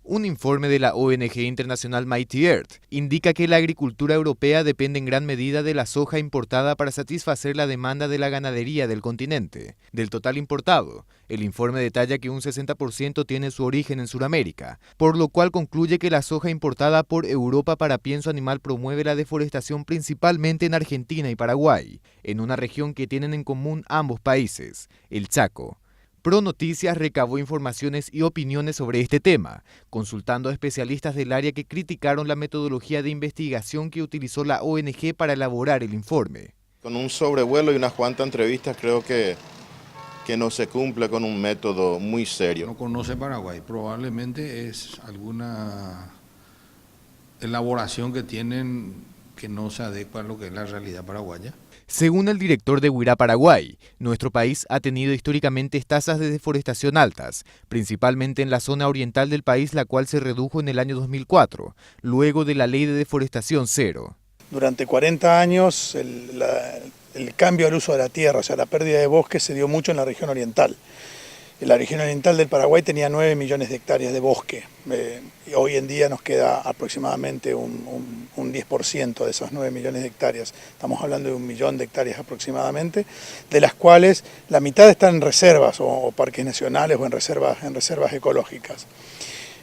Un informe de la ONG internacional Mighty Earth indica que la agricultura europea depende en gran medida de la soja importada para satisfacer la demanda de la ganadería del continente. Del total importado, el informe detalla que un 60% tiene su origen en Sudamérica, por lo cual concluye que la soja importada por Europa para pienso animal promueve la deforestación principalmente en Argentina y Paraguay, en una región que tienen en común ambos países, el Chaco. ProNoticias recabó informaciones y opiniones sobre este tema, consultando a especialistas del área que criticaron la metodología de investigación que utilizó la ONG para elaborar el informe. Con un sobrevuelo y unas cuantas entrevistas creo que no se cumple con un método muy serio. No conoce Paraguay, probablemente es alguna elaboración que tienen que no se adecua a lo que es la realidad paraguaya. Según el director de WIRA Paraguay, nuestro país ha tenido históricamente tasas de deforestación altas, principalmente en la zona oriental del país, la cual se redujo en el año 2004, luego de la ley de deforestación cero. Durante 40 años el cambio al uso de la tierra, o sea, la pérdida de bosque se dio mucho en la región oriental. La región oriental del Paraguay tenía 9 millones de hectáreas de bosque. Y hoy en día nos queda aproximadamente un 10% de esos 9 millones de hectáreas. Estamos hablando de 1 millón de hectáreas aproximadamente, de las cuales la mitad están en reservas o parques nacionales o en reservas ecológicas.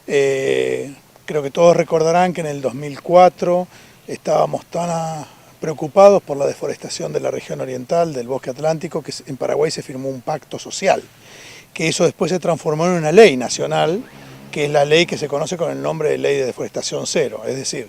Creo que todos recordarán que en el 2004 estábamos tan preocupados por la deforestación de la región oriental, del bosque atlántico, que en Paraguay se firmó un pacto social, que eso después se transformó en una ley nacional, que es la ley que se conoce con el nombre de Ley de Deforestación Cero. Es decir,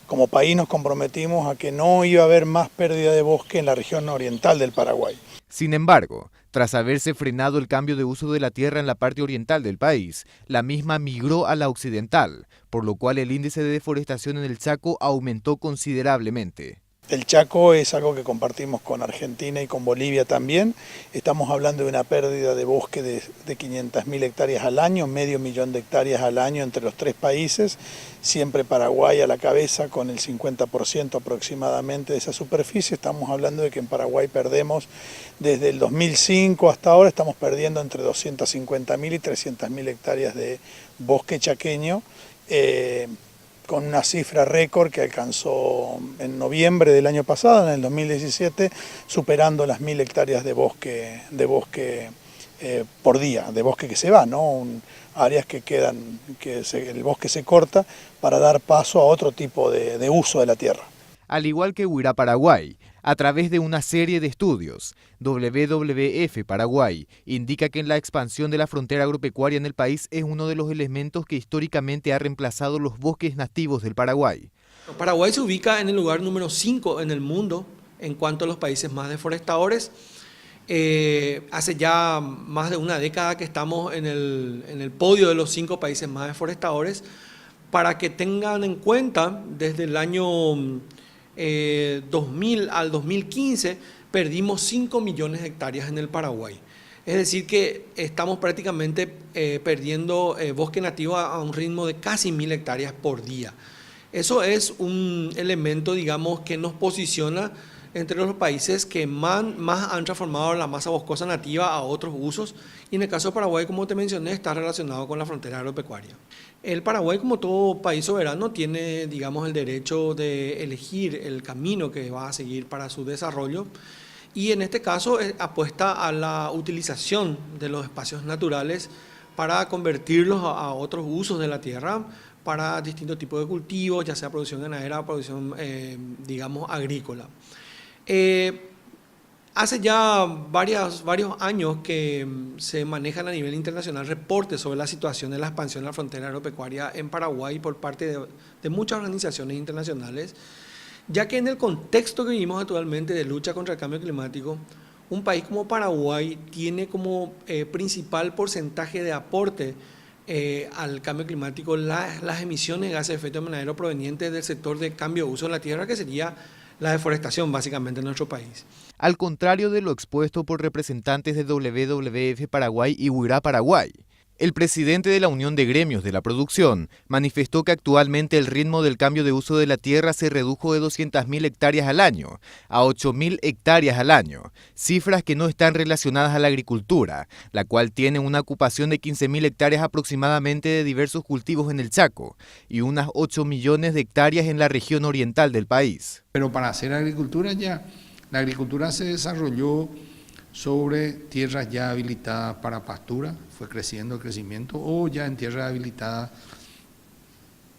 como país nos comprometimos a que no iba a haber más pérdida de bosque en la región oriental del Paraguay. Sin embargo, tras haberse frenado el cambio de uso de la tierra en la parte oriental del país, la misma migró a la occidental, por lo cual el índice de deforestación en el Chaco aumentó considerablemente. El Chaco es algo que compartimos con Argentina y con Bolivia también. Estamos hablando de una pérdida de bosque de 500.000 hectáreas al año, medio millón de hectáreas al año entre los tres países, siempre Paraguay a la cabeza con el 50% aproximadamente de esa superficie. Estamos hablando de que en Paraguay perdemos desde el 2005 hasta ahora, estamos perdiendo entre 250.000 y 300.000 hectáreas de bosque chaqueño, con una cifra récord que alcanzó en noviembre del año pasado, en el 2017, superando las 1.000 hectáreas de bosque por día, de bosque que se va, ¿no? Áreas que quedan, el bosque se corta para dar paso a otro tipo de uso de la tierra. Al igual que WIRA Paraguay, a través de una serie de estudios, WWF Paraguay indica que la expansión de la frontera agropecuaria en el país es uno de los elementos que históricamente ha reemplazado los bosques nativos del Paraguay. Paraguay se ubica en el lugar número 5 en el mundo en cuanto a los países más deforestadores. Hace ya más de una década que estamos en el podio de los 5 países más deforestadores. Para que tengan en cuenta, desde el año 2000 al 2015 perdimos 5 millones de hectáreas en el Paraguay. Es decir que estamos prácticamente perdiendo bosque nativo a un ritmo de casi 1.000 hectáreas por día. Eso es un elemento, digamos, que nos posiciona entre los países que más han transformado la masa boscosa nativa a otros usos, y en el caso de Paraguay, como te mencioné, está relacionado con la frontera agropecuaria. El Paraguay, como todo país soberano, tiene, digamos, el derecho de elegir el camino que va a seguir para su desarrollo, y en este caso apuesta a la utilización de los espacios naturales para convertirlos a otros usos de la tierra, para distintos tipos de cultivos, ya sea producción ganadera o producción, digamos, agrícola. Hace ya varios años que se manejan a nivel internacional reportes sobre la situación de la expansión de la frontera agropecuaria en Paraguay por parte de muchas organizaciones internacionales, ya que en el contexto que vivimos actualmente de lucha contra el cambio climático, un país como Paraguay tiene como principal porcentaje de aporte al cambio climático las emisiones de gases de efecto invernadero provenientes del sector de cambio de uso de la tierra, que sería la deforestación básicamente en nuestro país. Al contrario de lo expuesto por representantes de WWF Paraguay y WIRA Paraguay, El presidente de la Unión de Gremios de la Producción manifestó que actualmente el ritmo del cambio de uso de la tierra se redujo de 200.000 hectáreas al año a 8.000 hectáreas al año, cifras que no están relacionadas a la agricultura, la cual tiene una ocupación de 15.000 hectáreas aproximadamente de diversos cultivos en el Chaco y unas 8 millones de hectáreas en la región oriental del país. Pero para hacer agricultura la agricultura se desarrolló sobre tierras ya habilitadas para pastura, fue creciendo el crecimiento, o ya en tierras habilitadas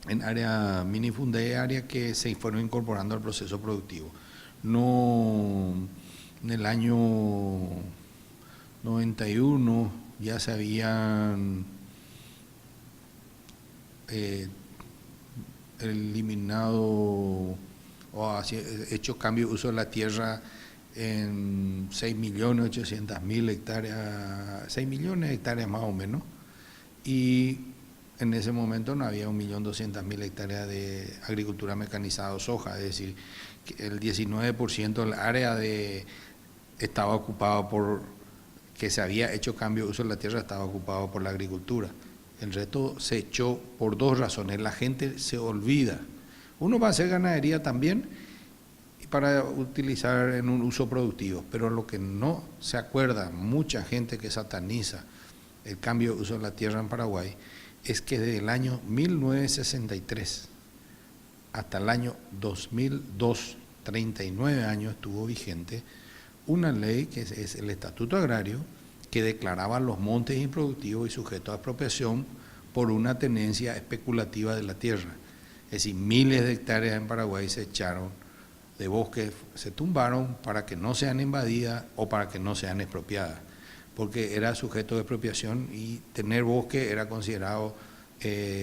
en área minifundé, áreas que se fueron incorporando al proceso productivo. No, en el año 91 ya se habían eliminado o hecho cambio de uso de la tierra en 6.800.000 hectáreas, 6 millones de hectáreas más o menos, y en ese momento no había 1.200.000 hectáreas de agricultura mecanizada o soja, es decir, que el 19% del área estaba ocupado por, que se había hecho cambio de uso de la tierra, estaba ocupado por la agricultura. El resto se echó por dos razones, la gente se olvida, uno va a hacer ganadería también, para utilizar en un uso productivo, pero lo que no se acuerda mucha gente que sataniza el cambio de uso de la tierra en Paraguay es que desde el año 1963 hasta el año 2002, 39 años estuvo vigente una ley que es el Estatuto Agrario que declaraba los montes improductivos y sujetos a expropiación por una tenencia especulativa de la tierra. Es decir, miles de hectáreas en Paraguay se echaron de bosques, se tumbaron para que no sean invadidas o para que no sean expropiadas, porque era sujeto de expropiación y tener bosque era considerado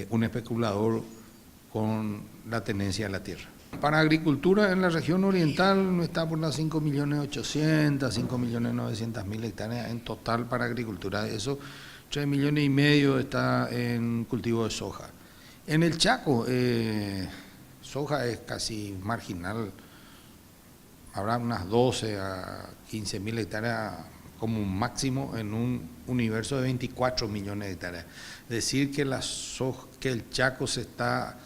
un especulador con la tenencia de la tierra. Para agricultura en la región oriental está por las 5.800.000, 5.900.000 hectáreas en total para agricultura, de eso 3,5 millones está en cultivo de soja. En el Chaco, soja es casi marginal, habrá unas 12 a 15.000 hectáreas como un máximo en un universo de 24 millones de hectáreas. Decir que que el Chaco se está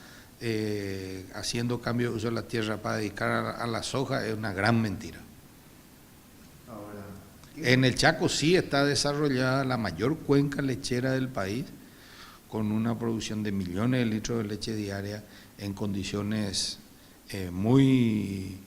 haciendo cambio de uso de la tierra para dedicar a la soja es una gran mentira. En el Chaco sí está desarrollada la mayor cuenca lechera del país, con una producción de millones de litros de leche diaria en condiciones muy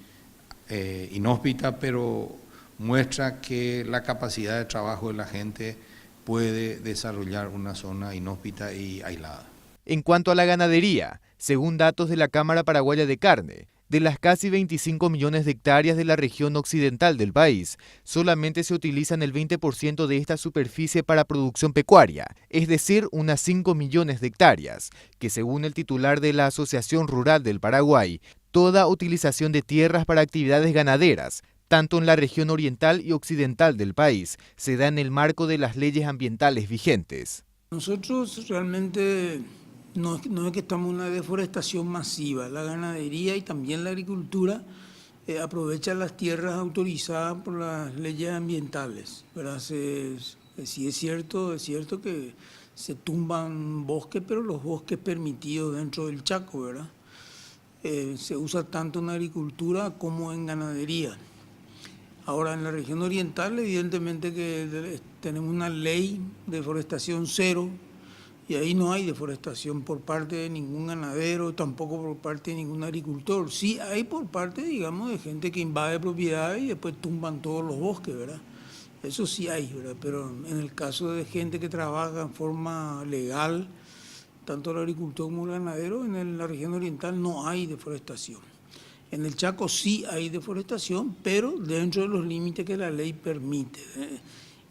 inhóspita, pero muestra que la capacidad de trabajo de la gente puede desarrollar una zona inhóspita y aislada. En cuanto a la ganadería, según datos de la Cámara Paraguaya de Carne, de las casi 25 millones de hectáreas de la región occidental del país, solamente se utilizan el 20% de esta superficie para producción pecuaria, es decir, unas 5 millones de hectáreas, que según el titular de la Asociación Rural del Paraguay, toda utilización de tierras para actividades ganaderas, tanto en la región oriental y occidental del país, se da en el marco de las leyes ambientales vigentes. Nosotros realmente no es que estamos en una deforestación masiva, la ganadería y también la agricultura aprovechan las tierras autorizadas por las leyes ambientales, ¿verdad? Sí es cierto que se tumban bosques, pero los bosques permitidos dentro del Chaco, ¿verdad? Se usa tanto en agricultura como en ganadería. Ahora, en la región oriental, evidentemente que tenemos una ley de deforestación cero, y ahí no hay deforestación por parte de ningún ganadero, tampoco por parte de ningún agricultor. Sí hay por parte, digamos, de gente que invade propiedades y después tumban todos los bosques, ¿verdad? Eso sí hay, ¿verdad? Pero en el caso de gente que trabaja en forma legal, tanto el agricultor como el ganadero, en la región oriental no hay deforestación. En el Chaco sí hay deforestación, pero dentro de los límites que la ley permite,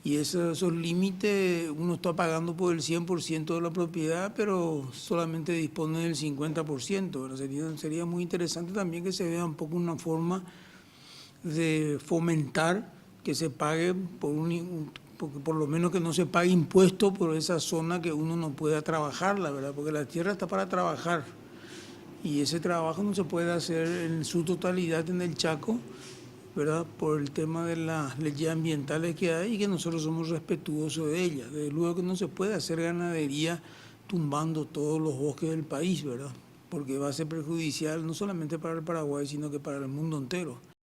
y esos límites uno está pagando por el 100% de la propiedad, pero solamente dispone del 50%. ¿Verdad? Sería muy interesante también que se vea un poco una forma de fomentar que se pague por lo menos que no se pague impuesto por esa zona que uno no pueda trabajarla, ¿verdad? Porque la tierra está para trabajar y ese trabajo no se puede hacer en su totalidad en el Chaco ¿verdad? Por el tema de las leyes ambientales que hay y que nosotros somos respetuosos de ellas. Desde luego que no se puede hacer ganadería tumbando todos los bosques del país, ¿verdad? Porque va a ser perjudicial no solamente para el Paraguay, sino que para el mundo entero.